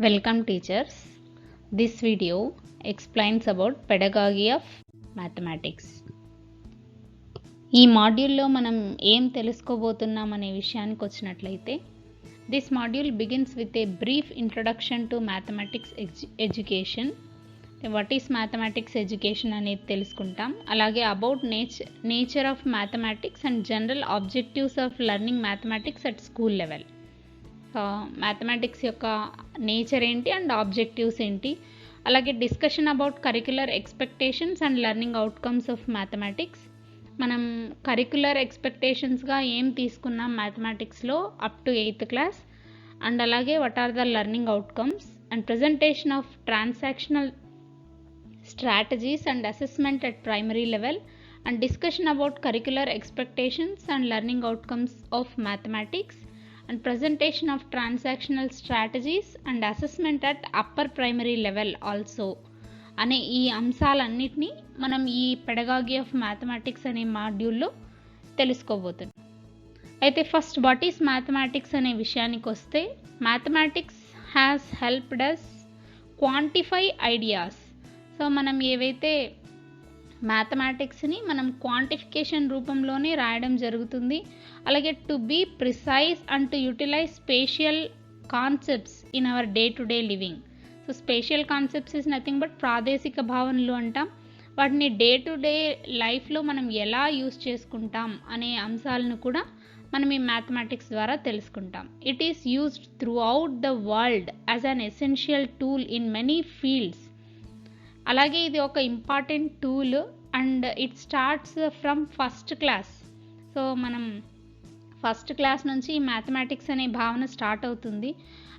Welcome teachers. This video explains about pedagogy of mathematics. ఈ మాడ్యూల్లో మనం ఏం తెలుసుకోబోతున్నాం అనే విషయానికి వచ్చినట్లయితే this module begins with a brief introduction to mathematics education. What is mathematics education అనేది తెలుసుకుంటాం. అలాగే about nature of mathematics and general objectives of learning mathematics at school level. Mathematics యొక్క నేచర్ ఏంటి అండ్ ఆబ్జెక్టివ్స్ ఏంటి, అలాగే discussion about curricular expectations and learning outcomes of mathematics. మనం curricular ఎక్స్పెక్టేషన్స్గా ఏం తీసుకున్నాం మ్యాథమెటిక్స్లో up to 8th class, and అలాగే what are the learning outcomes and presentation of transactional strategies and assessment at primary level, and discussion about curricular expectations and learning outcomes of mathematics and presentation of transactional strategies and assessment at upper primary level also అనే ఈ అంశాలన్నిటినీ మనం ఈ pedagogy of mathematics అనే మాడ్యూల్లో తెలుసుకోబోతున్నాం. అయితే first what is mathematics అనే విషయానికి వస్తే, mathematics has helped us quantify ideas. So మనం ఏవైతే మ్యాథమెటిక్స్ని మనం క్వాంటిఫికేషన్ రూపంలోనే రాయడం జరుగుతుంది. అలాగే to be precise and to utilise spatial concepts in our day to day living. So spatial concepts is nothing but ప్రాదేశిక భావనలు అంటాం. వాటిని డే టు డే లైఫ్లో మనం ఎలా యూస్ చేసుకుంటాం అనే అంశాలను కూడా మనం ఈ మ్యాథమెటిక్స్ ద్వారా తెలుసుకుంటాం. It is used throughout the world as an essential tool in many fields. అలాగే ఇది ఒక important tool and it starts from first class. So మనం ఫస్ట్ క్లాస్ నుంచి మ్యాథమెటిక్స్ అనే భావన స్టార్ట్ అవుతుంది.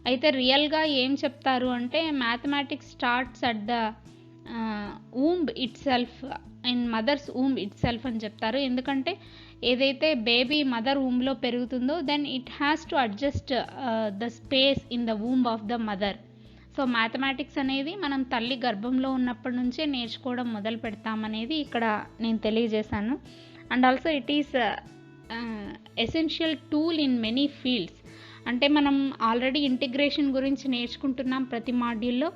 అయితే రియల్గా ఏం చెప్తారు అంటే, mathematics starts at the womb itself, in mother's womb itself అని చెప్తారు. ఎందుకంటే ఏదైతే బేబీ మదర్ ఊంబ్లో పెరుగుతుందో then it has to adjust the space in the womb of the mother. So mathematics అనేది మనం తల్లి గర్భంలో ఉన్నప్పటి నుంచే నేర్చుకోవడం మొదలు పెడతామనేది ఇక్కడ నేను తెలియజేశాను. And also it is essential tool in many fields. అంటే మనం ఆల్రెడీ ఇంటిగ్రేషన్ గురించి నేర్చుకుంటున్నాం ప్రతి మాడ్యూల్లో.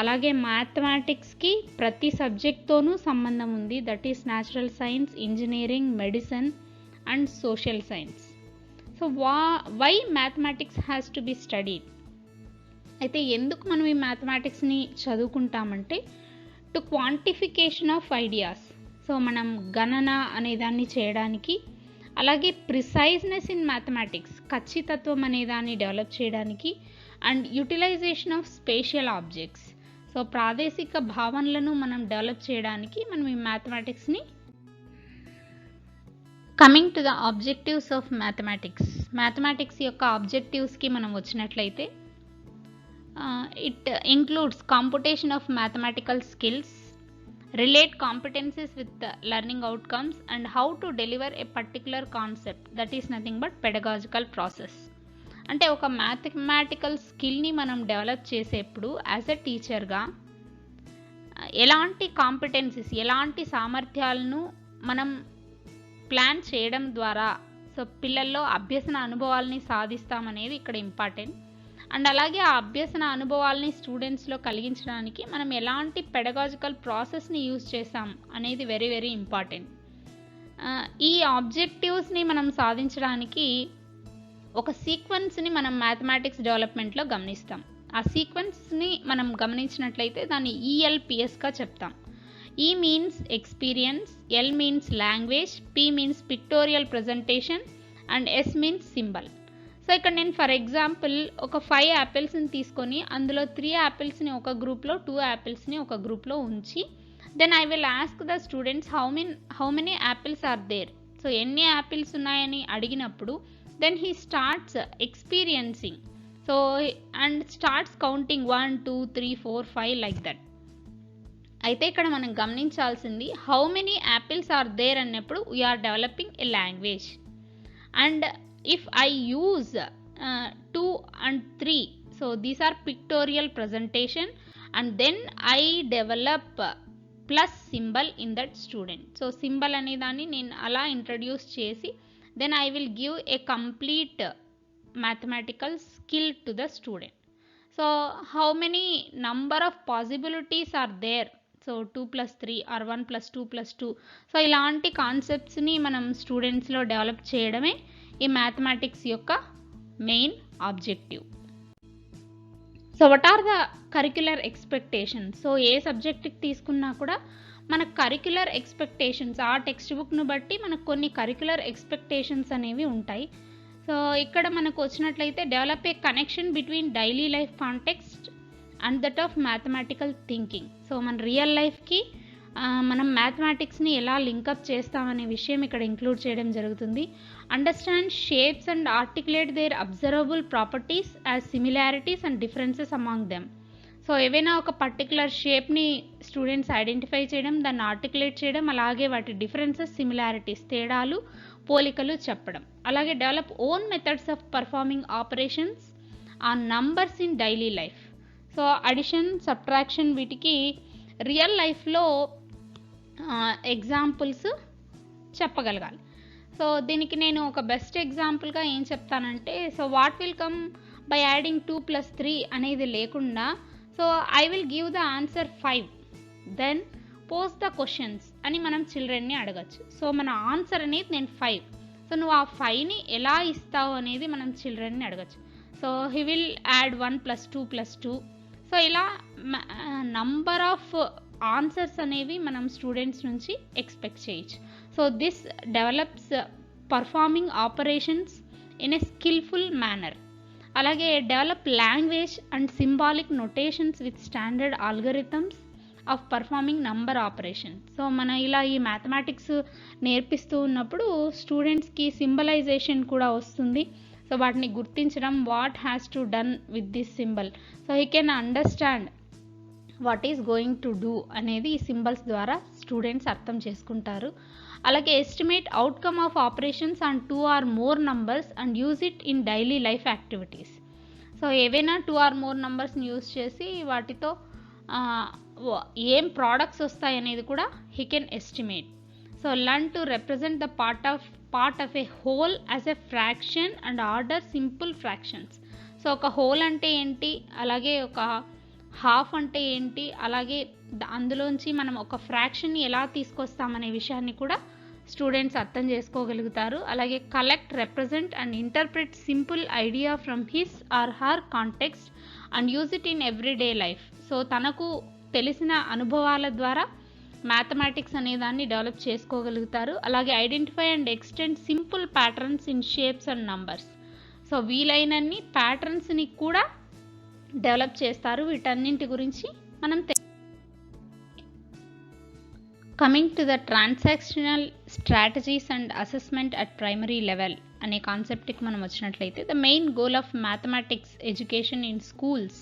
అలాగే మ్యాథమెటిక్స్కి ప్రతి సబ్జెక్ట్తోనూ సంబంధం ఉంది. That is natural science, engineering, medicine and social science. So why mathematics has to be studied. అయితే ఎందుకు మనం ఈ మ్యాథమెటిక్స్ని చదువుకుంటామంటే, to quantification of ideas. So మనం గణన అనేదాన్ని చేయడానికి, అలాగే ప్రిసైజ్నెస్ ఇన్ మ్యాథమెటిక్స్, ఖచ్చితత్వం అనేదాన్ని డెవలప్ చేయడానికి, and utilization of spatial objects. So ప్రాదేశిక భావనలను మనం డెవలప్ చేయడానికి మనం ఈ మ్యాథమెటిక్స్ని. Coming to the objectives of mathematics. Mathematics యొక్క ఆబ్జెక్టివ్స్కి మనం వచ్చినట్లయితే, it includes computation of mathematical skills, relate competencies with the learning outcomes, and how to deliver a particular concept. That is nothing but pedagogical process. అంటే ఒక mathematical స్కిల్ని మనం develop చేసేప్పుడు as a టీచర్గా ఎలాంటి కాంపిటెన్సీస్, ఎలాంటి సామర్థ్యాలను మనం ప్లాన్ చేయడం ద్వారా సో పిల్లల్లో అభ్యసన అనుభవాల్ని సాధిస్తామనేది ఇక్కడ ఇంపార్టెంట్. అండ్ అలాగే ఆ అభ్యసన అనుభవాల్ని స్టూడెంట్స్లో కలిగించడానికి మనం ఎలాంటి పెడగాజికల్ ప్రాసెస్ని యూజ్ చేసాం అనేది వెరీ వెరీ ఇంపార్టెంట్. ఈ ఆబ్జెక్టివ్స్ని మనం సాధించడానికి ఒక సీక్వెన్స్ని మనం మ్యాథమెటిక్స్ డెవలప్మెంట్లో గమనిస్తాం. ఆ సీక్వెన్స్ని మనం గమనించినట్లయితే దాన్ని ELPSగా చెప్తాం. E means experience, L means language, P means pictorial presentation and S means symbol. So ఇక్కడ నేను ఫర్ ఎగ్జాంపుల్ ఒక 5 యాపిల్స్ని తీసుకొని అందులో 3 యాపిల్స్ని ఒక గ్రూప్లో, 2 యాపిల్స్ని ఒక గ్రూప్లో ఉంచి then I will ask the students how many apples are there. So ఎన్ని యాపిల్స్ ఉన్నాయని అడిగినప్పుడు then he starts experiencing. So and starts counting 1 2 3 4 5 like that. అయితే ఇక్కడ మనం గమనించాల్సింది how many apples are there అన్నప్పుడు we're developing a language. And if I use 2 and 3, so these are pictorial presentation, and then I develop plus symbol in that student. So symbol అనేదాన్ని నేను అలా introduce చేసి then I will give a complete mathematical skill to the student. So how many number of possibilities are there, so 2+3 or 1+2+2. So ఇలాంటి కాన్సెప్ట్స్ని మనం స్టూడెంట్స్లో develop చేయడమే ఈ మ్యాథమెటిక్స్ యొక్క main objective. So what are the curricular expectations? So ఏ సబ్జెక్ట్కి తీసుకున్నా కూడా మన కరిక్యులర్ ఎక్స్పెక్టేషన్స్, ఆ టెక్స్ట్ బుక్ను బట్టి మనకు కొన్ని కరిక్యులర్ ఎక్స్పెక్టేషన్స్ అనేవి ఉంటాయి. సో ఇక్కడ మనకు వచ్చినట్లయితే develop a connection between daily life context and that of mathematical thinking. So మన రియల్ లైఫ్కి మనం మ్యాథమెటిక్స్ని ఎలా లింకప్ చేస్తామనే విషయం ఇక్కడ ఇంక్లూడ్ చేయడం జరుగుతుంది. Understand shapes and articulate their observable properties as similarities and differences among them. So ఏవైనా ఒక పర్టికులర్ షేప్ని స్టూడెంట్స్ ఐడెంటిఫై చేయడం, దాన్ని ఆర్టికులేట్ చేయడం, అలాగే వాటి డిఫరెన్సెస్, సిమిలారిటీస్, తేడాలు, పోలికలు చెప్పడం. అలాగే develop own methods of performing operations on numbers in daily life. So addition, subtraction, వీటికి రియల్ లైఫ్లో ఎగ్జాంపుల్స్ చెప్పగలగాలి. సో దీనికి నేను ఒక బెస్ట్ ఎగ్జాంపుల్గా ఏం చెప్తానంటే, so what will come by adding 2+3 అనేది లేకుండా, so I will give the answer 5, then pose the questions అని మనం చిల్డ్రన్ని అడగచ్చు. సో మన ఆన్సర్ అనేది నేను 5, సో నువ్వు ఆ 5ని ఎలా ఇస్తావు అనేది మనం చిల్డ్రన్ని అడగచ్చు. So he will add 1+2+2. So ఇలా నంబర్ ఆఫ్ ఆన్సర్స్ అనేవి మనం స్టూడెంట్స్ నుంచి ఎక్స్పెక్ట్ చేయొచ్చు. So this develops performing operations in a skillful manner. అలాగే develop language and symbolic notations with standard algorithms of performing number operation. So మన ఇలా ఈ mathematics నేర్పిస్తూ ఉన్నప్పుడు స్టూడెంట్స్కి సింబలైజేషన్ కూడా వస్తుంది. సో వాటిని గుర్తించడం, what has to done with this symbol, so he can understand what is going to do అనేది ఈ సింబల్స్ ద్వారా స్టూడెంట్స్ అర్థం చేసుకుంటారు. అలాగే estimate outcome of operations on 2 or more numbers and use it in daily life activities. So ఏవైనా 2 or more నంబర్స్ని use చేసి వాటితో ఏం ప్రోడక్ట్స్ వస్తాయి అనేది కూడా he can estimate. So learn to represent the part of A whole as a fraction and order simple fractions. So ఒక whole అంటే ఏంటి, అలాగే ఒక హాఫ్ అంటే ఏంటి, అలాగే అందులోంచి మనం ఒక ఫ్రాక్షన్ని ఎలా తీసుకొస్తామనే విషయాన్ని కూడా స్టూడెంట్స్ అర్థం చేసుకోగలుగుతారు. అలాగే collect, represent and interpret simple idea from his or her context and use it in everyday life. So తనకు తెలిసిన అనుభవాల ద్వారా మ్యాథమెటిక్స్ అనే దాన్ని డెవలప్ చేసుకోగలుగుతారు. అలాగే identify and extend simple patterns in shapes and numbers. So వీలైనన్ని ప్యాటర్న్స్ని కూడా డెవలప్ చేస్తారు. వీటన్నింటి గురించి మనం coming to the transactional strategies and assessment at primary level అనే కాన్సెప్ట్కి మనం వచ్చినట్లయితే, the main goal of mathematics education in schools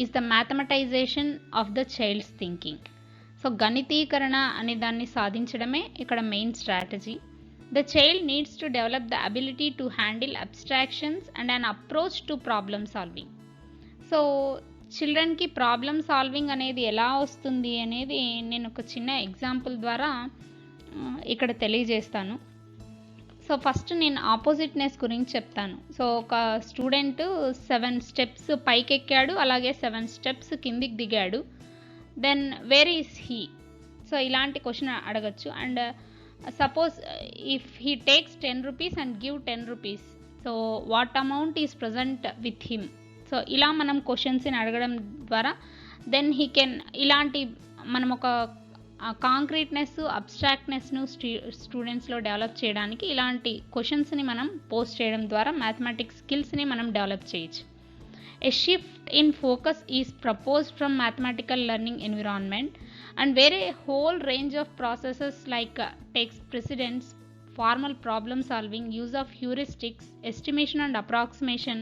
is the mathematization of the child's thinking. So గణితీకరణ అనే దాన్ని సాధించడమే ఇక్కడ main strategy. The child needs to develop the ability to handle abstractions and an approach to problem solving. So చిల్డ్రన్కి problem solving అనేది ఎలా వస్తుంది అనేది నేను ఒక చిన్న ఎగ్జాంపుల్ ద్వారా ఇక్కడ తెలియజేస్తాను. సో ఫస్ట్ నేను ఆపోజిట్నెస్ గురించి చెప్తాను. సో ఒక స్టూడెంట్ 7 steps పైకి ఎక్కాడు, అలాగే 7 steps కిందికి దిగాడు. Then where is he? So ఇలాంటి క్వశ్చన్ అడగచ్చు. And suppose if he takes 10 rupees and give 10 rupees, so what amount is present with him? So ఇలా మనం క్వశ్చన్స్ని అడగడం ద్వారా దెన్ హీ కెన్ ఇలాంటి మనం ఒక కాంక్రీట్నెస్, అబ్స్ట్రాక్ట్నెస్ను స్టూడెంట్స్లో డెవలప్ చేయడానికి ఇలాంటి క్వశ్చన్స్ని మనం పోస్ట్ చేయడం ద్వారా మ్యాథమెటిక్స్ స్కిల్స్ని మనం డెవలప్ చేయొచ్చు. A shift in focus is proposed from mathematical learning environment and where a whole range of processes like takes precedence, formal problem solving, use of heuristics, estimation and approximation,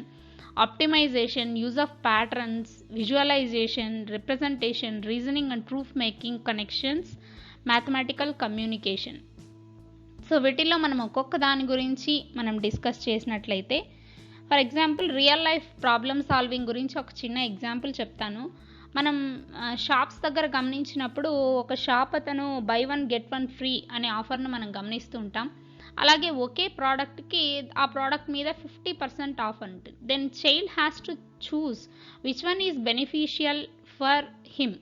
optimization, use of patterns, visualization, representation, reasoning and proof making, connections, mathematical communication. So వీటిల్లో మనం ఒక్కొక్క దాని గురించి మనం discuss చేసినట్లయితే, for example real life problem solving గురించి ఒక చిన్న ఎగ్జాంపుల్ చెప్తాను. మనం షాప్స్ దగ్గర గమనించినప్పుడు ఒక షాప్ అతను buy 1 get 1 free అనే ఆఫర్ను మనం గమనిస్తూ ఉంటాం. అలాగే ఒకే ప్రోడక్ట్కి ఆ ప్రోడక్ట్ మీద 50% ఆఫ్ ఉంటుంది. Then child has to choose which one is beneficial for him.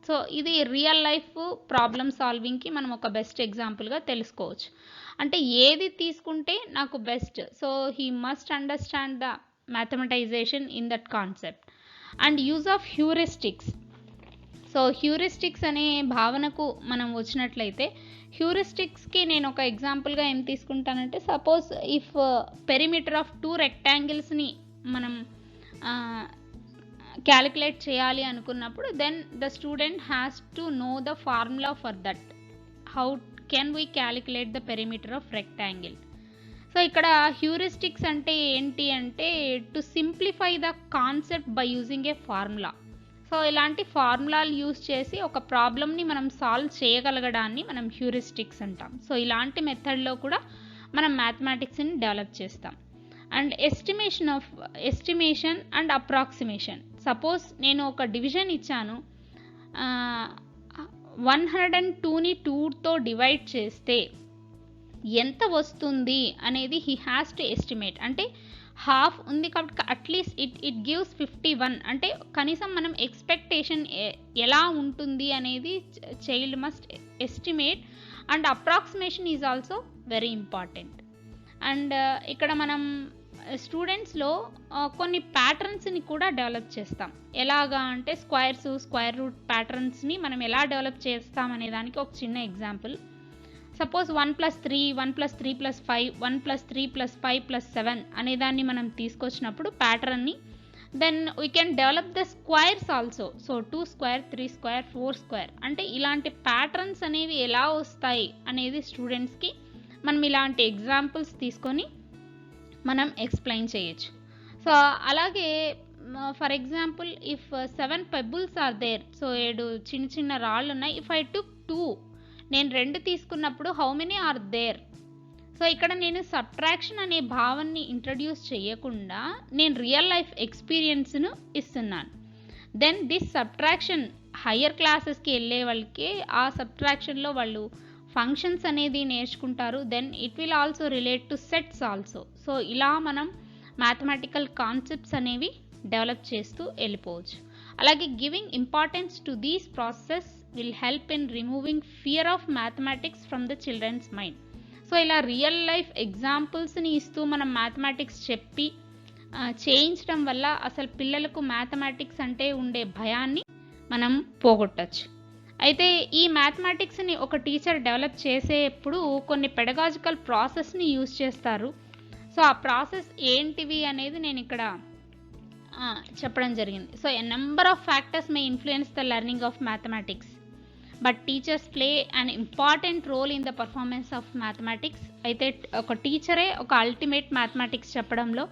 So ఇది రియల్ లైఫ్ ప్రాబ్లమ్ సాల్వింగ్కి మనం ఒక బెస్ట్ ఎగ్జాంపుల్గా తెలుసుకోవచ్చు. అంటే ఏది తీసుకుంటే నాకు best, so he must understand the mathematization in that concept. And use of heuristics. So heuristics అనే భావనకు మనం వచ్చినట్లయితే హ్యూరిస్టిక్స్కి నేను ఒక ఎగ్జాంపుల్గా ఏం తీసుకుంటానంటే, సపోజ్ ఇఫ్ పెరిమీటర్ ఆఫ్ 2 రెక్టాంగిల్స్ని మనం క్యాలిక్యులేట్ చేయాలి అనుకున్నప్పుడు then the student has to know the formula for that. How can we calculate the perimeter of rectangle. So ఇక్కడ హ్యూరిస్టిక్స్ అంటే ఏంటి అంటే to simplify the concept by using a formula. So ఇలాంటి ఫార్ములాలు use చేసి ఒక ప్రాబ్లమ్ని మనం సాల్వ్ చేయగలగడాన్ని మనం హ్యూరిస్టిక్స్ అంటాం. సో ఇలాంటి మెథడ్లో కూడా మనం మ్యాథమెటిక్స్ని డెవలప్ చేస్తాం. And estimation and approximation. Suppose నేను ఒక డివిజన్ ఇచ్చాను, 102ని 2తో డివైడ్ చేస్తే ఎంత వస్తుంది అనేది హీ హ్యాస్ టు ఎస్టిమేట్. అంటే హాఫ్ ఉంది కాబట్టి అట్లీస్ట్ ఇట్ గివ్స్ 51. అంటే కనీసం మనం ఎక్స్పెక్టేషన్ ఎలా ఉంటుంది అనేది child must estimate. And approximation is also very important. And ఇక్కడ మనం స్టూడెంట్స్లో కొన్ని ప్యాటర్న్స్ని కూడా డెవలప్ చేస్తాం. ఎలాగా అంటే స్క్వేర్స్, స్క్వేర్ రూట్ ప్యాటర్న్స్ని మనం ఎలా డెవలప్ చేస్తాం అనే దానికి ఒక చిన్న ఎగ్జాంపుల్. సపోజ్ 1+3, 1+3+5, 1+3+5+7 అనే దాన్ని మనం తీసుకొచ్చినప్పుడు ప్యాటర్న్ని, then we can develop the squares also. So 2 square, 3 square, 4 square అంటే ఇలాంటి ప్యాటర్న్స్ అనేవి ఎలా వస్తాయి అనేది స్టూడెంట్స్కి మనం ఇలాంటి ఎగ్జాంపుల్స్ తీసుకొని మనం ఎక్స్ప్లెయిన్ చేయొచ్చు. సో అలాగే for example if 7 pebbles are there, so 7 చిన్న చిన్న రాళ్ళు ఉన్నాయి. ఇఫ్ ఐ టుక్ 2, నేను 2 తీసుకున్నప్పుడు how many are there. So ఇక్కడ నేను సబ్ట్రాక్షన్ అనే భావాన్ని ఇంట్రడ్యూస్ చేయకుండా నేను రియల్ లైఫ్ ఎక్స్పీరియన్స్ను ఇస్తున్నాను. దెన్ దిస్ సబ్ట్రాక్షన్ హయ్యర్ క్లాసెస్కి వెళ్ళే వాళ్ళకి ఆ సబ్ట్రాక్షన్లో వాళ్ళు ఫంక్షన్స్ అనేది నేర్చుకుంటారు. Then it will also relate to sets also. So ఇలా మనం మ్యాథమెటికల్ కాన్సెప్ట్స్ అనేవి డెవలప్ చేస్తూ వెళ్ళిపోవచ్చు. అలాగే giving importance to these process will help in removing fear of mathematics from the childrens mind. So ఇలా రియల్ లైఫ్ ఎగ్జాంపుల్స్ని ఇస్తూ మనం మ్యాథమెటిక్స్ చెప్పి చేయించడం వల్ల అసలు పిల్లలకు మ్యాథమెటిక్స్ అంటే ఉండే భయాన్ని మనం పోగొట్టచ్చు. అయితే ఈ మ్యాథమెటిక్స్ని ఒక టీచర్ డెవలప్ చేసేప్పుడు కొన్ని పెడగాజికల్ ప్రాసెస్ని యూజ్ చేస్తారు. సో ఆ ప్రాసెస్ ఏంటివి అనేది నేను ఇక్కడ చెప్పడం జరిగింది. So a number of factors may influence the learning of mathematics, but teachers play an important role in the performance of mathematics. అయితే ఒక టీచరే ఒక అల్టిమేట్ మ్యాథమెటిక్స్ చెప్పడంలో.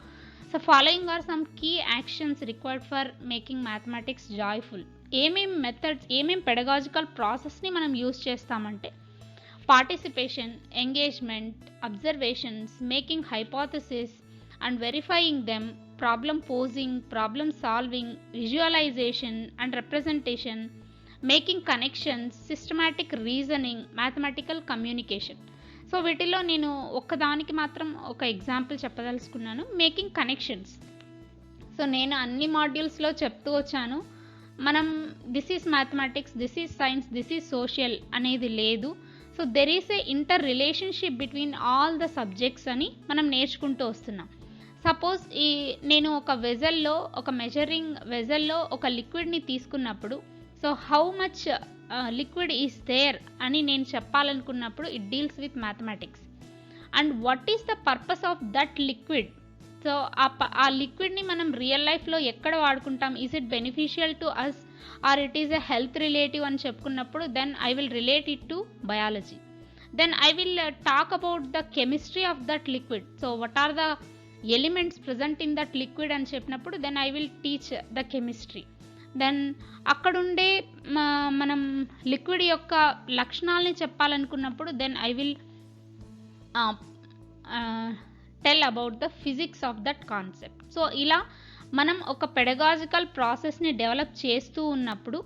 So following are some key actions required for making mathematics joyful. ఏమేం methods, ఏమేం pedagogical ప్రాసెస్ని మనం use చేస్తామంటే participation, engagement, observations, making hypothesis and verifying them, problem posing, problem solving, visualisation and representation, making connections, systematic reasoning, mathematical communication. So వీటిలో నేను ఒక్కదానికి మాత్రం ఒక ఎగ్జాంపుల్ చెప్పదలుచుకున్నాను, మేకింగ్ కనెక్షన్స్. సో నేను అన్ని మాడ్యూల్స్లో చెప్తూ వచ్చాను, మనం this is mathematics, this is science, this is social అనేది లేదు. So there is A inter relationship between all the subjects అని మనం నేర్చుకుంటూ వస్తున్నాం. సపోజ్ నేను ఒక వెజల్లో, ఒక మెజరింగ్ వెజల్లో ఒక లిక్విడ్ని తీసుకున్నప్పుడు, so how much liquid is there అని నేను చెప్పాలనుకున్నప్పుడు it deals with mathematics. And what is the purpose of that liquid. So ఆ లిక్విడ్ని మనం రియల్ లైఫ్లో ఎక్కడ వాడుకుంటాం, is it beneficial to us or it is a health relative అని చెప్పుకున్నప్పుడు then I will relate it to biology. Then I will talk about the chemistry of that liquid. So what are the elements present in that liquid అని చెప్పినప్పుడు then I will teach the chemistry. Then అక్కడుండే మనం liquid యొక్క లక్షణాలని చెప్పాలనుకున్నప్పుడు then I will tell about the physics of that concept. So ఇలా మనం ఒక పెడగాజికల్ ప్రాసెస్ని డెవలప్ చేస్తూ ఉన్నప్పుడు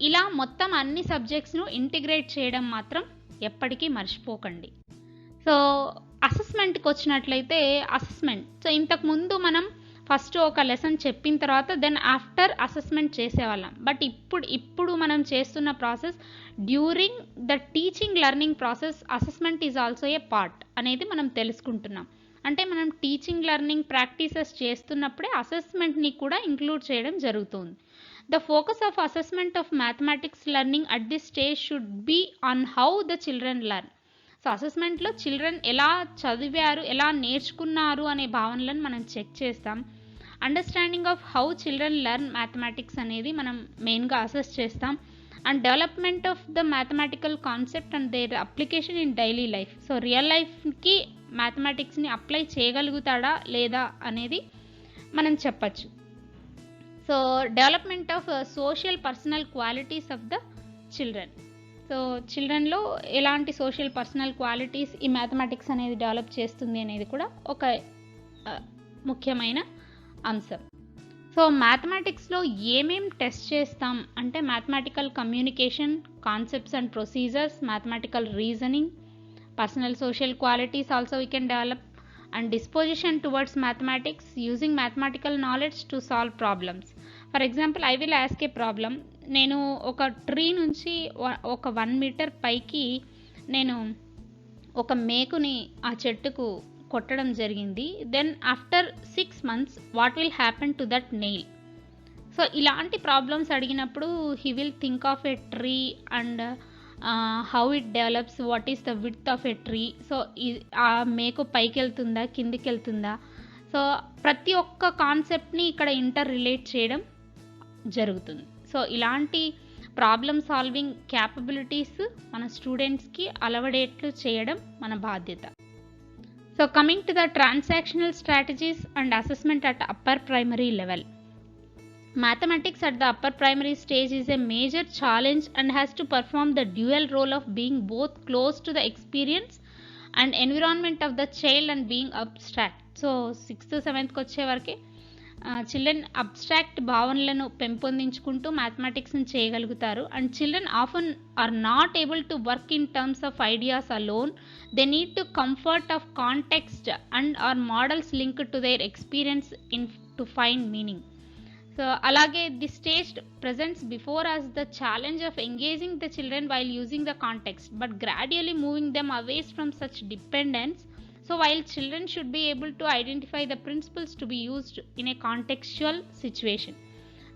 ఇలా మొత్తం అన్ని సబ్జెక్ట్స్ను ఇంటిగ్రేట్ చేయడం మాత్రం ఎప్పటికీ మర్చిపోకండి. సో అసెస్మెంట్కి వచ్చినట్లయితే సో ఇంతకుముందు మనం ఫస్ట్ ఒక లెసన్ చెప్పిన తర్వాత దెన్ ఆఫ్టర్ అసెస్మెంట్ చేసేవాళ్ళం. బట్ ఇప్పుడు మనం చేస్తున్న process during the teaching learning process assessment is also a part అనేది మనం తెలుసుకుంటున్నాం. అంటే మనం టీచింగ్ లెర్నింగ్ ప్రాక్టీసెస్ చేస్తున్నప్పుడే అసెస్మెంట్ని కూడా ఇంక్లూడ్ చేయడం జరుగుతుంది. The focus of assessment of mathematics learning at this stage should be on how the children learn. So అసెస్మెంట్లో చిల్డ్రన్ ఎలా చదివారు, ఎలా నేర్చుకున్నారు అనే భావనలను మనం చెక్ చేస్తాం. Understanding of how children learn mathematics అనేది మనం మెయిన్గా అసెస్ చేస్తాం. And development of the mathematical concept and their application in daily life. So real లైఫ్కి మ్యాథమెటిక్స్ని అప్లై చేయగలుగుతాడా లేదా అనేది మనం చెప్పచ్చు. So development of social personal qualities of the children. So చిల్డ్రన్లో ఎలాంటి సోషల్ పర్సనల్ క్వాలిటీస్ ఈ మ్యాథమెటిక్స్ అనేది డెవలప్ చేస్తుంది అనేది కూడా ఒక ముఖ్యమైన అంశం. సో మ్యాథమెటిక్స్లో ఏమేం టెస్ట్ చేస్తాం అంటే mathematical communication, concepts and procedures, mathematical reasoning, personal social qualities also we can develop, and disposition towards mathematics using mathematical knowledge to solve problems. For example I will ask a problem. నేను ఒక tree నుంచి ఒక 1 metre పైకి నేను ఒక మేకుని ఆ చెట్టుకు కొట్టడం జరిగింది. Then after 6 months what will happen to that nail. So ఇలాంటి ప్రాబ్లమ్స్ అడిగినప్పుడు he will think of a tree and how it develops, what is the width of a tree. So ఆ మేకు పైకి వెళ్తుందా కిందికి వెళ్తుందా. సో ప్రతి ఒక్క కాన్సెప్ట్ని ఇక్కడ ఇంటర్ రిలేట్ చేయడం జరుగుతుంది. సో ఇలాంటి ప్రాబ్లమ్ సాల్వింగ్ క్యాపబిలిటీస్ మన స్టూడెంట్స్కి అలవడేట్లు చేయడం మన బాధ్యత. So coming to the transactional strategies and assessment at upper primary level. Mathematics at the upper primary stage is a major challenge and has to perform the dual role of being both close to the experience and environment of the child and being abstract. So 6th 7th వచ్చే వరకే children abstract భావనలను పెంపొందించుకుంటూ మ్యాథమెటిక్స్ని చేయగలుగుతారు. And children often or not able to work in terms of ideas alone. They need to comfort of context and or models link to their experience in to find meaning. So అలాగే the stage presents before us the challenge of engaging the children while using the context, but gradually moving them away from such dependence. So while children should be able to identify the principles to be used in a contextual situation.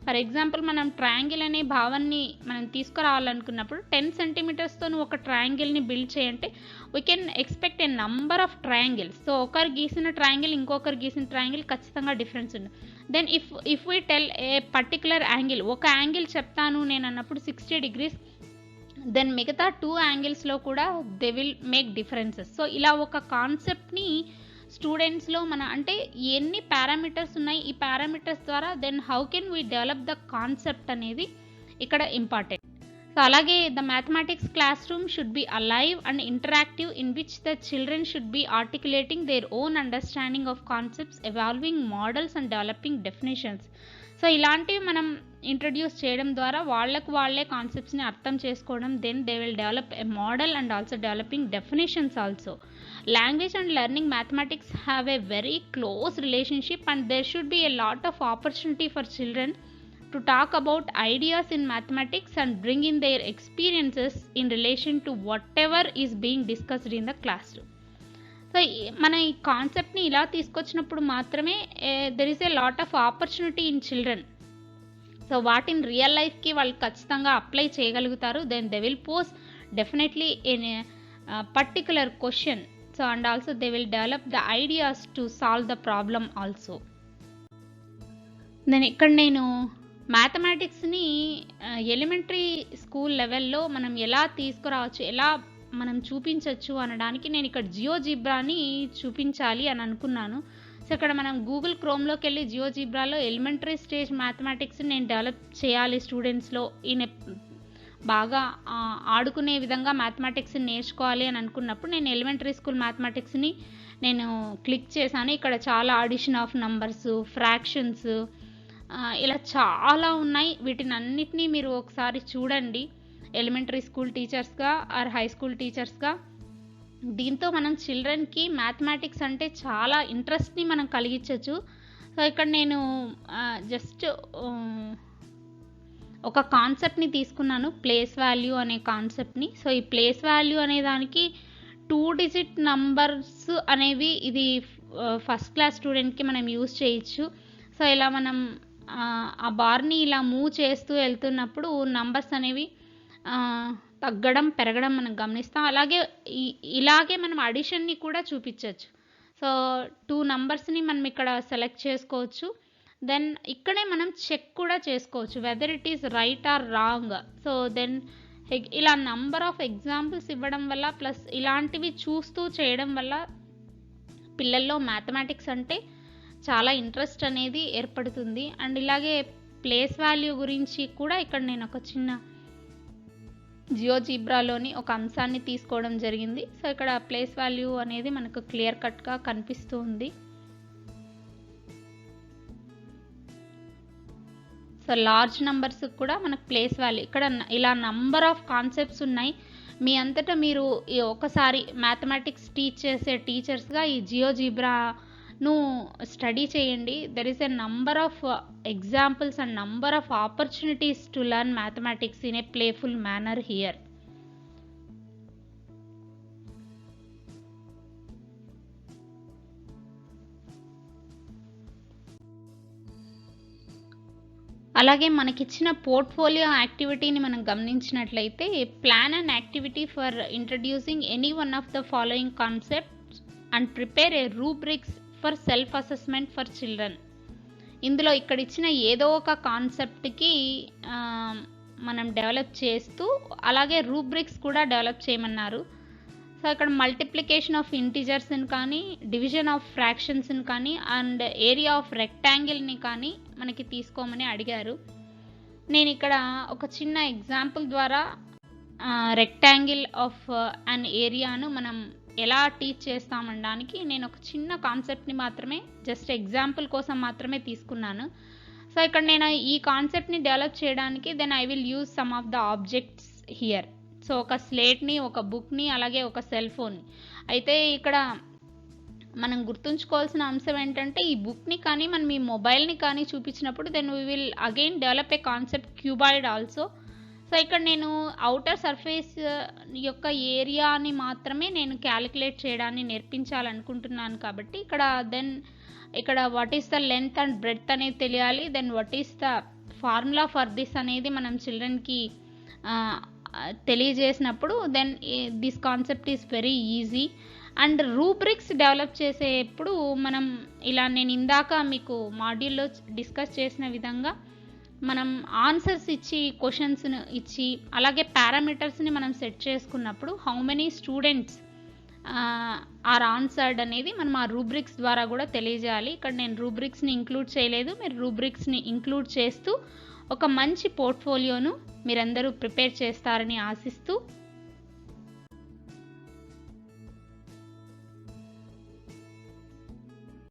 For example మనం triangle అనే భావాన్ని మనం తీసుకురావాలనుకున్నప్పుడు 10 సెంటీమీటర్స్తో ఒక ట్రయాంగిల్ని build చేయంటే we can expect a number of triangles. So ఒకరు గీసిన ట్రయాంగిల్ ఇంకొకరు గీసిన ట్రయాంగిల్ ఖచ్చితంగా డిఫరెన్స్ ఉంది. Then if we tell a particular angle, ఒక యాంగిల్ చెప్తాను నేను అన్నప్పుడు 60 degrees, దెన్ మిగతా 2 యాంగిల్స్లో కూడా they will make differences. So ఇలా ఒక కాన్సెప్ట్ని స్టూడెంట్స్లో అంటే ఎన్ని పారామీటర్స్ ఉన్నాయి, ఈ పారామీటర్స్ ద్వారా then how can we develop the concept అనేది ఇక్కడ ఇంపార్టెంట్. సో అలాగే the mathematics classroom should be alive and interactive in which the children should be articulating their own understanding of concepts, evolving models and developing definitions. So ఇలాంటివి మనం introduce చేయడం ద్వారా వాళ్ళే కాన్సెప్ట్స్ని అర్థం చేసుకోవడం. Then they will develop a model and also developing definitions also. Language and learning mathematics have a very close relationship, and there should be a lot of opportunity for children to talk about ideas in mathematics and bring in their experiences in relation to whatever is being discussed in the classroom. So మన ఈ కాన్సెప్ట్ని ఇలా తీసుకొచ్చినప్పుడు మాత్రమే there is a lot of opportunity in children. So వాటిని real లైఫ్కి వాళ్ళు ఖచ్చితంగా అప్లై చేయగలుగుతారు. Then they will pose definitely in particular question. So and also they will develop the ideas to solve the problem also. Then ఇక్కడ నేను మ్యాథమెటిక్స్ని elementary school లెవెల్లో మనం ఎలా తీసుకురావచ్చు, ఎలా మనం చూపించవచ్చు అనడానికి నేను ఇక్కడ జియోజిబ్రాని చూపించాలి అని అనుకున్నాను. సో ఇక్కడ మనం గూగుల్ క్రోమ్లోకి వెళ్ళి జియోజిబ్రాలో ఎలిమెంటరీ స్టేజ్ మ్యాథమెటిక్స్ని నేను డెవలప్ చేయాలి స్టూడెంట్స్లో, ఈయన బాగా ఆడుకునే విధంగా మ్యాథమెటిక్స్ని నేర్చుకోవాలి అని అనుకున్నప్పుడు నేను ఎలిమెంటరీ స్కూల్ మ్యాథమెటిక్స్ని నేను క్లిక్ చేశాను. ఇక్కడ చాలా అడిషన్ ఆఫ్ నంబర్స్, ఫ్రాక్షన్స్, ఇలా చాలా ఉన్నాయి. వీటిని అన్నిటినీ మీరు ఒకసారి చూడండి ఎలిమెంటరీ స్కూల్ టీచర్స్గా ఆర్ హై స్కూల్ టీచర్స్గా. దీంతో మనం చిల్డ్రన్‌కి మ్యాథమెటిక్స్ అంటే చాలా ఇంట్రెస్ట్‌ని మనం కలిగించొచ్చు. సో, ఇక్కడ నేను జస్ట్ ఒక కాన్సెప్ట్‌ని తీసుకున్నాను. ప్లేస్ వాల్యూ అనే కాన్సెప్ట్‌ని. సో, ఈ ప్లేస్ వాల్యూ అనే దానికి 2 డిజిట్ నంబర్స్ అనేవి ఇది ఫస్ట్ క్లాస్ స్టూడెంట్‌కి మనం యూజ్ చేయొచ్చు. సో, ఇలా మనం ఆ బార్‌ని ఇలా మూవ్ చేస్తూ వెళ్తున్నప్పుడు నంబర్స్ అనేవి తగ్గడం, పెరగడం మనం గమనిస్తాం. అలాగే ఇలాగే మనం అడిషన్‌ని కూడా చూపించొచ్చు. సో, 2 నంబర్స్‌ని మనం ఇక్కడ సెలెక్ట్ చేసుకోవచ్చు. దెన్ ఇక్కడే మనం చెక్ కూడా చేసుకోవచ్చు. Whether it is right or wrong. So, then ఇలా నంబర్ ఆఫ్ ఎగ్జాంపుల్స్ ఇవ్వడం వల్ల ప్లస్ ఇలాంటివి చూస్తూ చేయడం వల్ల పిల్లల్లో మ్యాథమెటిక్స్ అంటే చాలా ఇంట్రెస్ట్ అనేది ఏర్పడుతుంది. అండ్ ఇలాగే ప్లేస్ వాల్యూ గురించి కూడా ఇక్కడ నేను ఒక చిన్న జియోజీబ్రాలోని ఒక అంశాన్ని తీసుకోవడం జరిగింది. సో, ఇక్కడ ప్లేస్ వాల్యూ అనేది మనకు క్లియర్ కట్‌గా కనిపిస్తూ ఉంది. సో, లార్జ్ నంబర్స్ కూడా మనకు ప్లేస్ వాల్యూ ఇక్కడ ఇలా నంబర్ ఆఫ్ కాన్సెప్ట్స్ ఉన్నాయి. మీ అంతటా మీరు ఒకసారి మ్యాథమెటిక్స్ టీచ్ చేసే టీచర్స్‌గా ఈ జియోజీబ్రాను స్టడీ చేయండి. There is a number of examples and number of opportunities to learn mathematics in a playful manner here. అలాగే మనకిచ్చిన పోర్ట్‌ఫోలియో యాక్టివిటీని మనం గమనించినట్లయితే, plan an activity for introducing any one of the following concepts and prepare A rubrics for self assessment for children. ఇందులో ఇక్కడ ఇచ్చిన ఏదో ఒక కాన్సెప్ట్‌కి మనం డెవలప్ చేస్తూ అలాగే రూబ్రిక్స్ కూడా డెవలప్ చేయమన్నారు. సో, ఇక్కడ మల్టిప్లికేషన్ ఆఫ్ ఇంటిజర్స్‌ని కానీ, డివిజన్ ఆఫ్ ఫ్రాక్షన్స్‌ని కానీ అండ్ ఏరియా ఆఫ్ రెక్టాంగిల్‌ని కానీ మనకి తీసుకోమని అడిగారు. నేను ఇక్కడ ఒక చిన్న ఎగ్జాంపుల్ ద్వారా రెక్టాంగిల్ ఆఫ్ అన్ ఏరియాను మనం ఎలా టీచ్ చేస్తామనడానికి నేను ఒక చిన్న కాన్సెప్ట్‌ని మాత్రమే జస్ట్ ఎగ్జాంపుల్ కోసం మాత్రమే తీసుకున్నాను. సో, ఇక్కడ నేను ఈ కాన్సెప్ట్‌ని డెవలప్ చేయడానికి then I will use some of the objects here. So, ఒక స్లేట్‌ని, ఒక బుక్‌ని అలాగే ఒక సెల్ ఫోన్‌ని. అయితే ఇక్కడ మనం గుర్తుంచుకోవాల్సిన అంశం ఏంటంటే ఈ బుక్‌ని కానీ మనం ఈ మొబైల్‌ని కానీ చూపించినప్పుడు then we will again develop a concept cuboid also. So, ఇక్కడ నేను ఔటర్ సర్ఫేస్ యొక్క ఏరియాని మాత్రమే నేను క్యాలిక్యులేట్ చేయడాన్ని నేర్పించాలనుకుంటున్నాను కాబట్టి ఇక్కడ what is the length and breadth అనేది తెలియాలి. Then what is the formula for this అనేది మనం చిల్డ్రన్‌కి తెలియజేసినప్పుడు then this concept is very easy. And rubrics develop చేసేప్పుడు మనం ఇలా నేను ఇందాక మీకు మాడ్యూల్లో డిస్కస్ చేసిన విధంగా మనం ఆన్సర్స్ ఇచ్చి క్వశ్చన్స్‌ని ఇచ్చి అలాగే పారామీటర్స్‌ని మనం సెట్ చేసుకున్నప్పుడు how many students are answered అనేది మనం ఆ రూబ్రిక్స్ ద్వారా కూడా తెలియజేయాలి. ఇక్కడ నేను రూబ్రిక్స్‌ని ఇంక్లూడ్ చేయలేదు. మీరు రూబ్రిక్స్‌ని ఇంక్లూడ్ చేస్తూ ఒక మంచి పోర్ట్ఫోలియోను మీరందరూ ప్రిపేర్ చేస్తారని ఆశిస్తూ